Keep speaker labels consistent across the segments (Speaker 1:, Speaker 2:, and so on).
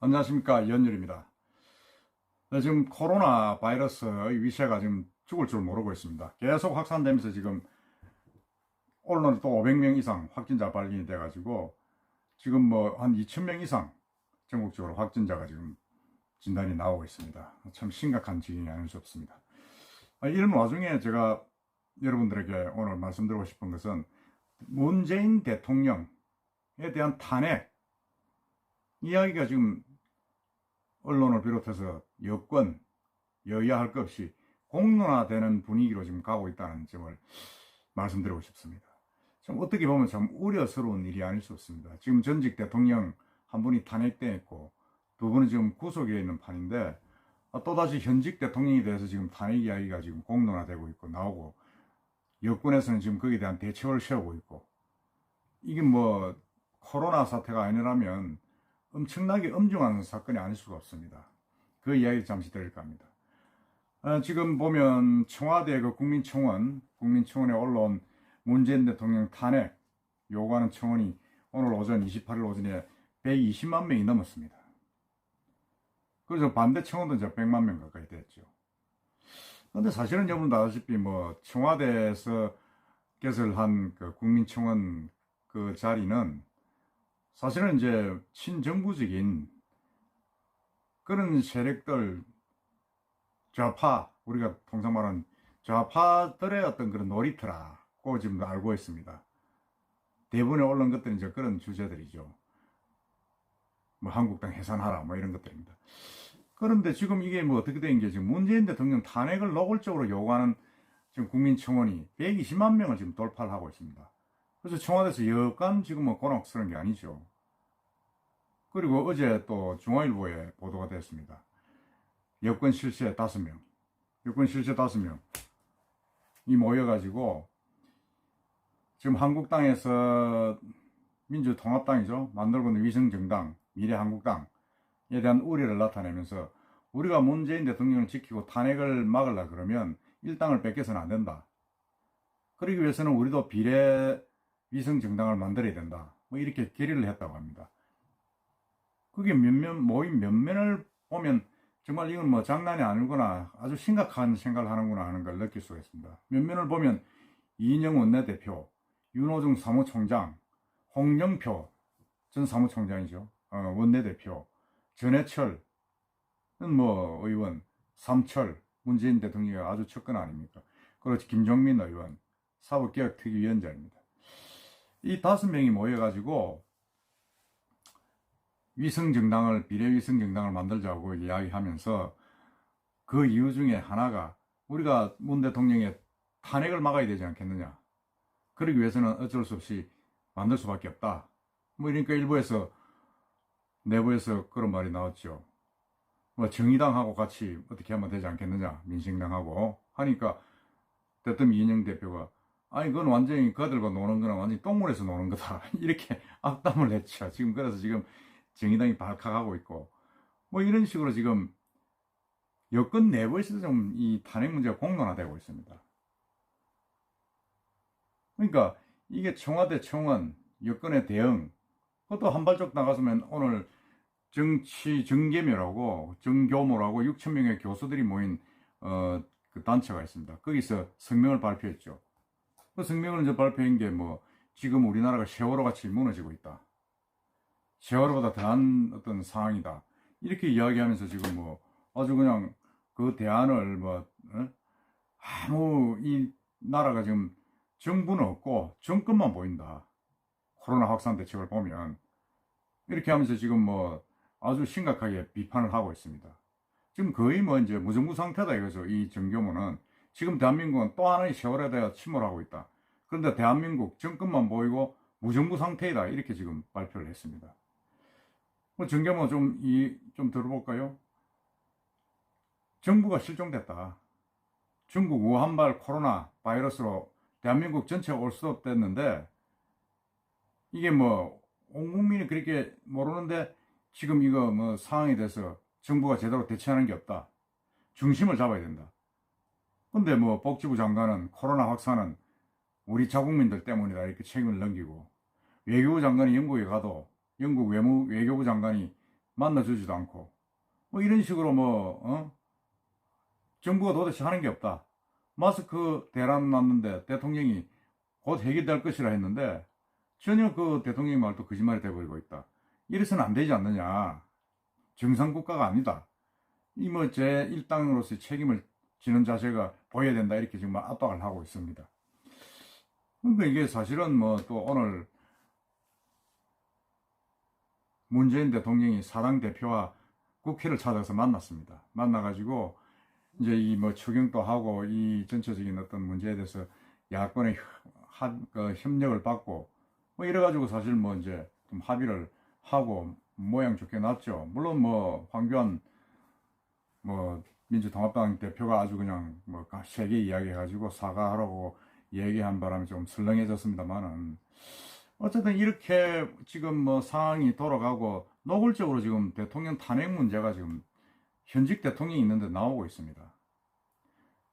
Speaker 1: 안녕하십니까, 연율입니다. 네, 지금 코로나 바이러스 위세가 지금 죽을 줄 모르고 있습니다. 계속 확산되면서 지금 오늘은 또 500명 이상 확진자 발견이 돼가지고 지금 뭐 한 2,000명 이상 전국적으로 확진자가 지금 진단이 나오고 있습니다. 참 심각한 지경이 아닐 수 없습니다. 이런 와중에 제가 여러분들에게 오늘 말씀드리고 싶은 것은 문재인 대통령에 대한 탄핵 이야기가 지금 언론을 비롯해서 여권, 여야 할 것 없이 공론화되는 분위기로 지금 가고 있다는 점을 말씀드리고 싶습니다. 좀 어떻게 보면 참 우려스러운 일이 아닐 수 없습니다. 지금 전직 대통령 한 분이 탄핵됐고 두 분은 지금 구속에 있는 판인데 또다시 현직 대통령에 대해서 지금 탄핵 이야기가 지금 공론화되고 있고 나오고 여권에서는 지금 거기에 대한 대책을 세우고 있고 이게 뭐 코로나 사태가 아니라면 엄청나게 엄중한 사건이 아닐 수가 없습니다. 그 이야기 잠시 드릴까 합니다. 지금 보면 청와대 그 국민청원에 올라온 문재인 대통령 탄핵 요구하는 청원이 오늘 오전 28일 오전에 120만 명이 넘었습니다. 그래서 반대 청원도 이제 100만 명 가까이 됐죠. 근데 사실은 여러분도 아시다시피 뭐 청와대에서 개설한 그 국민청원 그 자리는 사실은 이제 친정부적인 그런 세력들, 좌파, 우리가 통상 말하는 좌파들의 어떤 그런 놀이터라고 지금 알고 있습니다. 대부분에 올라온 것들은 이제 그런 주제들이죠. 뭐 한국당 해산하라, 뭐 이런 것들입니다. 그런데 지금 이게 뭐 어떻게 된 게 지금 문재인 대통령 탄핵을 노골적으로 요구하는 지금 국민청원이 120만 명을 지금 돌파를 하고 있습니다. 그래서 청와대에서 여간 지금 뭐 곤혹스러운 게 아니죠. 그리고 어제 또 중앙일보에 보도가 됐습니다. 여권 실세 5명. 여권 실세 5명. 이 모여가지고 지금 한국당에서 민주통합당이죠. 만들고 있는 위성정당, 미래한국당에 대한 우려를 나타내면서 우리가 문재인 대통령을 지키고 탄핵을 막으려 그러면 일당을 뺏겨서는 안 된다. 그러기 위해서는 우리도 비례 위성정당을 만들어야 된다. 뭐 이렇게 결의를 했다고 합니다. 그게 모임 면면을 보면 정말 이건 뭐 장난이 아니구나, 아주 심각한 생각을 하는구나 하는 걸 느낄 수가 있습니다. 면면을 보면 이인영 원내대표, 윤호중 사무총장, 홍영표 전 사무총장이죠. 원내대표, 전해철 뭐 의원, 삼철 문재인 대통령이 아주 측근 아닙니까? 그리고 김종민 의원, 사법개혁특위위원장입니다. 이 5명이 모여가지고 비례위성정당을 만들자고 이야기하면서 그 이유 중에 하나가 우리가 문 대통령의 탄핵을 막아야 되지 않겠느냐. 그러기 위해서는 어쩔 수 없이 만들 수밖에 없다. 뭐 이러니까 내부에서 그런 말이 나왔죠. 뭐 정의당하고 같이 어떻게 하면 되지 않겠느냐. 민생당하고 하니까 대통령 이인영 대표가 아니 그건 완전히 그들과 노는 거는 완전히 똥물에서 노는 거다. 이렇게 악담을 했죠. 그래서 지금 정의당이 발칵하고 있고 뭐 이런 식으로 지금 여권 내부에서도 좀 이 탄핵 문제가 공론화되고 있습니다. 그러니까 이게 청와대 청원, 여권의 대응, 그것도 한 발짝 나가서면 오늘 정계묘라고 6천 명의 교수들이 모인 그 단체가 있습니다. 거기서 성명을 발표했죠. 그 성명을 이제 발표한 게 뭐 지금 우리나라가 세월호 같이 무너지고 있다. 세월호보다 더한 어떤 상황이다. 이렇게 이야기하면서 지금 뭐 아주 그냥 그 대안을 아무 이 나라가 지금 정부는 없고 정권만 보인다. 코로나 확산 대책을 보면 이렇게 하면서 지금 뭐 아주 심각하게 비판을 하고 있습니다. 지금 거의 뭐 이제 무정부 상태다 이거죠. 이 정교문은 지금 대한민국은 또 하나의 세월에 대해 침몰하고 있다. 그런데 대한민국 정권만 보이고 무정부 상태이다. 이렇게 지금 발표를 했습니다. 뭐 정교문 좀 들어볼까요? 정부가 실종됐다. 중국 우한발 코로나 바이러스로 대한민국 전체가 올 수도 없댔는데 이게 뭐 온 국민이 그렇게 모르는데 지금 이거 뭐 상황에 대해서 정부가 제대로 대처하는 게 없다. 중심을 잡아야 된다. 근데 뭐 복지부 장관은 코로나 확산은 우리 자국민들 때문이다 이렇게 책임을 넘기고 외교부 장관이 영국에 가도 영국 외교부 장관이 만나주지도 않고, 뭐 이런 식으로 정부가 도대체 하는 게 없다. 마스크 대란 났는데 대통령이 곧 해결될 것이라 했는데 전혀 그 대통령 말도 거짓말이 돼버리고 있다. 이래서는 안 되지 않느냐. 정상국가가 아니다. 이 제 일당으로서의 책임을 지는 자세가 보여야 된다. 이렇게 지금 압박을 하고 있습니다. 그러니까 이게 사실은 또 오늘 문재인 대통령이 사당 대표와 국회를 찾아서 만났습니다. 만나가지고 이제 이 추경도 하고 이 전체적인 어떤 문제에 대해서 야권의 협력을 받고 이래가지고 사실 이제 좀 합의를 하고 모양 좋게 났죠. 물론 황교안 민주통합당 대표가 아주 그냥 세게 이야기해가지고 사과하라고 얘기한 바람에 좀 설렁해졌습니다만은 어쨌든 이렇게 지금 상황이 돌아가고 노골적으로 지금 대통령 탄핵 문제가 지금 현직 대통령이 있는데 나오고 있습니다.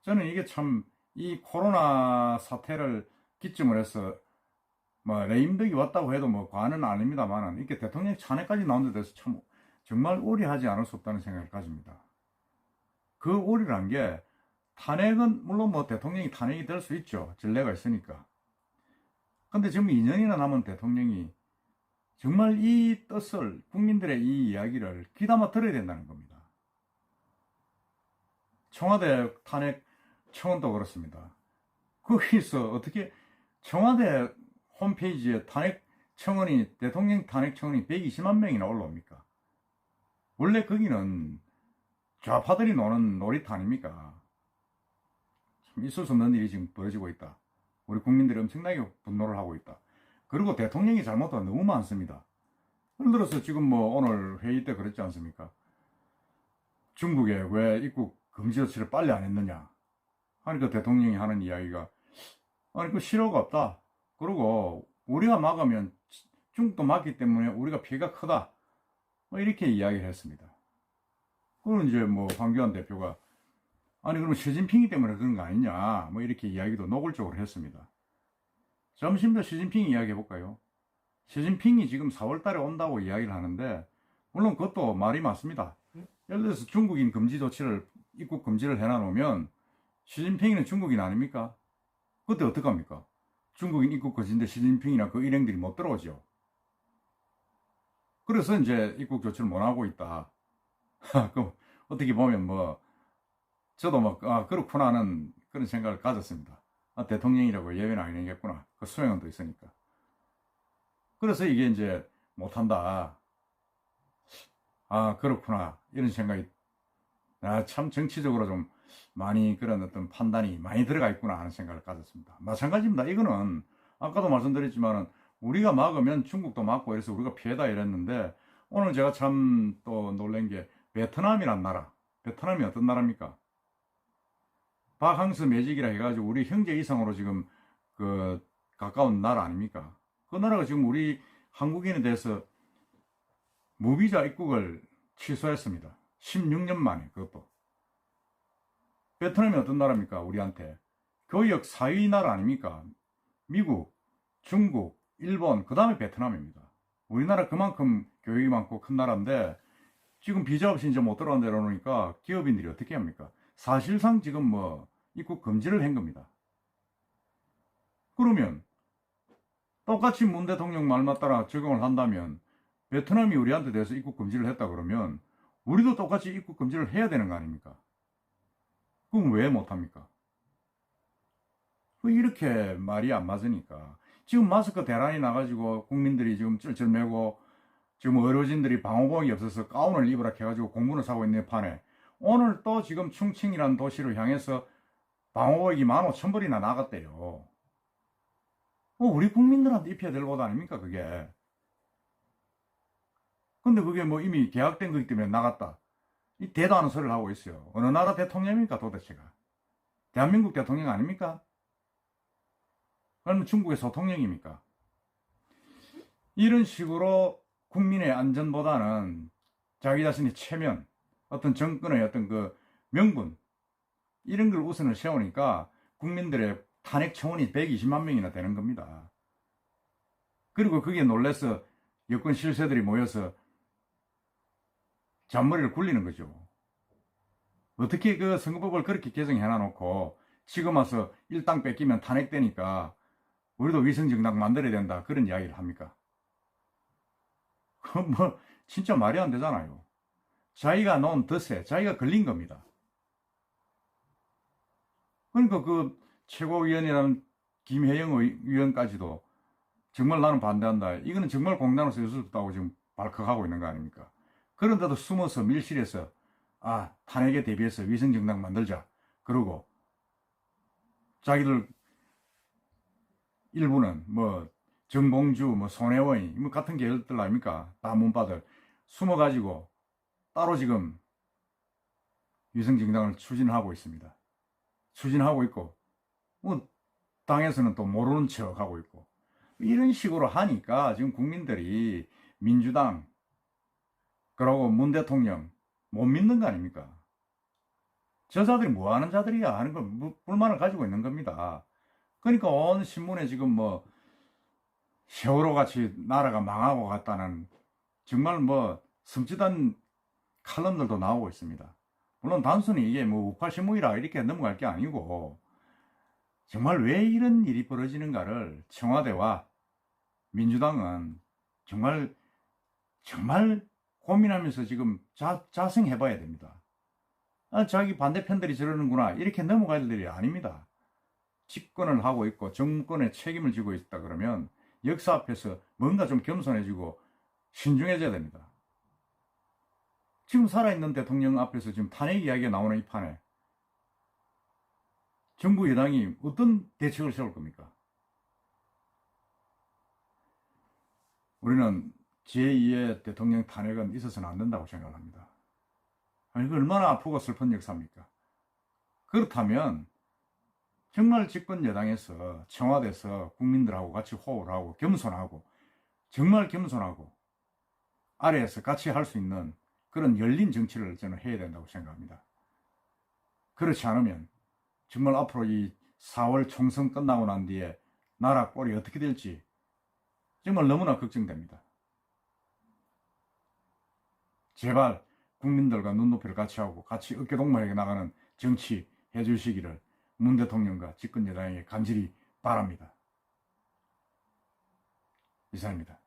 Speaker 1: 저는 이게 참 이 코로나 사태를 기점으로 해서 레임덕이 왔다고 해도 과언은 아닙니다만은 이렇게 대통령 탄핵까지 나온 데 대해서 참 정말 오리하지 않을 수 없다는 생각을 가집니다. 그 오리란 게 탄핵은 물론 대통령이 탄핵이 될 수 있죠. 전례가 있으니까. 근데 지금 2년이나 남은 대통령이 정말 이 뜻을 국민들의 이 이야기를 귀담아 들어야 된다는 겁니다. 청와대 탄핵 청원도 그렇습니다. 거기서 어떻게 청와대 홈페이지에 탄핵 청원이 대통령 탄핵 청원이 120만 명이나 올라옵니까? 원래 거기는 좌파들이 노는 놀이터 아닙니까? 참 있을 수 없는 일이 지금 벌어지고 있다. 우리 국민들이 엄청나게 분노를 하고 있다. 그리고 대통령이 잘못한 너무 많습니다. 예를 들어서 지금 오늘 회의 때 그랬지 않습니까? 중국에 왜 입국 금지 조치를 빨리 안 했느냐? 하니까 대통령이 하는 이야기가 그 실효가 없다. 그리고 우리가 막으면 중국도 막기 때문에 우리가 피해가 크다. 이렇게 이야기를 했습니다. 그럼 이제 황교안 대표가 그럼 시진핑이 때문에 그런 거 아니냐 이렇게 이야기도 노골적으로 했습니다. 점심 더 시진핑 이야기 해볼까요? 시진핑이 지금 4월 달에 온다고 이야기를 하는데 물론 그것도 말이 맞습니다. 예를 들어서 중국인 금지 조치를 입국 금지를 해놔놓으면 시진핑이는 중국인 아닙니까? 그때 어떡합니까? 중국인 입국 금지인데 시진핑이나 그 일행들이 못 들어오죠. 그래서 이제 입국 조치를 못 하고 있다. 그럼 어떻게 보면 저도 그렇구나 하는 그런 생각을 가졌습니다. 대통령이라고 예외는 아니겠구나. 그 수행은 또 있으니까. 그래서 이게 이제 못한다. 그렇구나. 이런 생각이, 참 정치적으로 좀 많이 그런 어떤 판단이 많이 들어가 있구나 하는 생각을 가졌습니다. 마찬가지입니다. 이거는 아까도 말씀드렸지만은 우리가 막으면 중국도 막고 이래서 우리가 피해다 이랬는데 오늘 제가 참 또 놀란 게 베트남이란 나라. 베트남이 어떤 나라입니까? 바캉스 매직이라 해가지고 우리 형제 이상으로 지금 가까운 나라 아닙니까? 그 나라가 지금 우리 한국인에 대해서 무비자 입국을 취소했습니다. 16년 만에 그것도. 베트남이 어떤 나라입니까? 우리한테. 교역 4위 나라 아닙니까? 미국, 중국, 일본, 그 다음에 베트남입니다. 우리나라 그만큼 교역이 많고 큰 나라인데 지금 비자 없이 이제 못 들어간다 이러니까 기업인들이 어떻게 합니까? 사실상 지금 입국 금지를 한 겁니다. 그러면 똑같이 문 대통령 말만 따라 적용을 한다면 베트남이 우리한테 대해서 입국 금지를 했다 그러면 우리도 똑같이 입국 금지를 해야 되는 거 아닙니까? 그럼 왜 못합니까? 이렇게 말이 안 맞으니까 지금 마스크 대란이 나가지고 국민들이 지금 쩔쩔매고 지금 의료진들이 방호복이 없어서 가운을 입으라 해가지고 공분을 사고 있는 판에 오늘 또 지금 충칭이라는 도시를 향해서 방호복이 15,000벌이나 나갔대요. 우리 국민들한테 입혀야 될 옷 아닙니까 그게? 근데 그게 이미 계약된 거기 때문에 나갔다. 이 대도 않은 소리를 하고 있어요. 어느 나라 대통령입니까 도대체가? 대한민국 대통령 아닙니까? 그러면 중국의 소통령입니까? 이런 식으로 국민의 안전보다는 자기 자신의 체면, 어떤 정권의 어떤 그 명분, 이런 걸 우선을 세우니까 국민들의 탄핵 청원이 120만 명이나 되는 겁니다. 그리고 그게 놀라서 여권 실세들이 모여서 잔머리를 굴리는 거죠. 어떻게 그 선거법을 그렇게 개정해 놔놓고 지금 와서 일당 뺏기면 탄핵되니까 우리도 위성정당 만들어야 된다 그런 이야기를 합니까? 그건 뭐 진짜 말이 안 되잖아요. 자기가 놓은 덫에 자기가 걸린 겁니다. 그러니까 그 최고위원이라는 김혜영 의원까지도 정말 나는 반대한다. 이거는 정말 공단으로서 있을 수 없다고 지금 발칵하고 있는 거 아닙니까? 그런데도 숨어서 밀실에서 탄핵에 대비해서 위성정당 만들자. 그러고 자기들 일부는 뭐 정봉주, 뭐 손혜원이 뭐 같은 계열들 아닙니까? 다 문바들 숨어가지고 따로 지금 위성정당을 추진하고 있습니다. 추진하고 있고 뭐 당에서는 또 모르는 척 하고 있고 이런 식으로 하니까 지금 국민들이 민주당 그러고 문 대통령 못 믿는 거 아닙니까? 저 자들이 뭐 하는 자들이야 하는 거 불만을 가지고 있는 겁니다. 그러니까 온 신문에 지금 뭐 세월호 같이 나라가 망하고 갔다는 정말 뭐 섬찟한 칼럼들도 나오고 있습니다. 물론 단순히 이게 뭐 우파신문이라 이렇게 넘어갈 게 아니고 정말 왜 이런 일이 벌어지는가를 청와대와 민주당은 정말 고민하면서 지금 자성해 봐야 됩니다. 자기 반대편들이 저러는구나 이렇게 넘어갈 일이 아닙니다. 집권을 하고 있고 정권의 책임을 지고 있다 그러면 역사 앞에서 뭔가 좀 겸손해지고 신중해져야 됩니다. 지금 살아있는 대통령 앞에서 지금 탄핵 이야기가 나오는 이 판에 정부 여당이 어떤 대책을 세울 겁니까? 우리는 제2의 대통령 탄핵은 있어서는 안 된다고 생각을 합니다. 아니, 그 얼마나 아프고 슬픈 역사입니까? 그렇다면 정말 집권 여당에서 청와대에서 국민들하고 같이 호흡을 하고 겸손하고 정말 겸손하고 아래에서 같이 할 수 있는 그런 열린 정치를 저는 해야 된다고 생각합니다. 그렇지 않으면 정말 앞으로 이 4월 총선 끝나고 난 뒤에 나라 꼴이 어떻게 될지 정말 너무나 걱정됩니다. 제발 국민들과 눈높이를 같이 하고 같이 어깨동무하게 나가는 정치 해주시기를 문 대통령과 집권 여당에게 간절히 바랍니다. 이상입니다.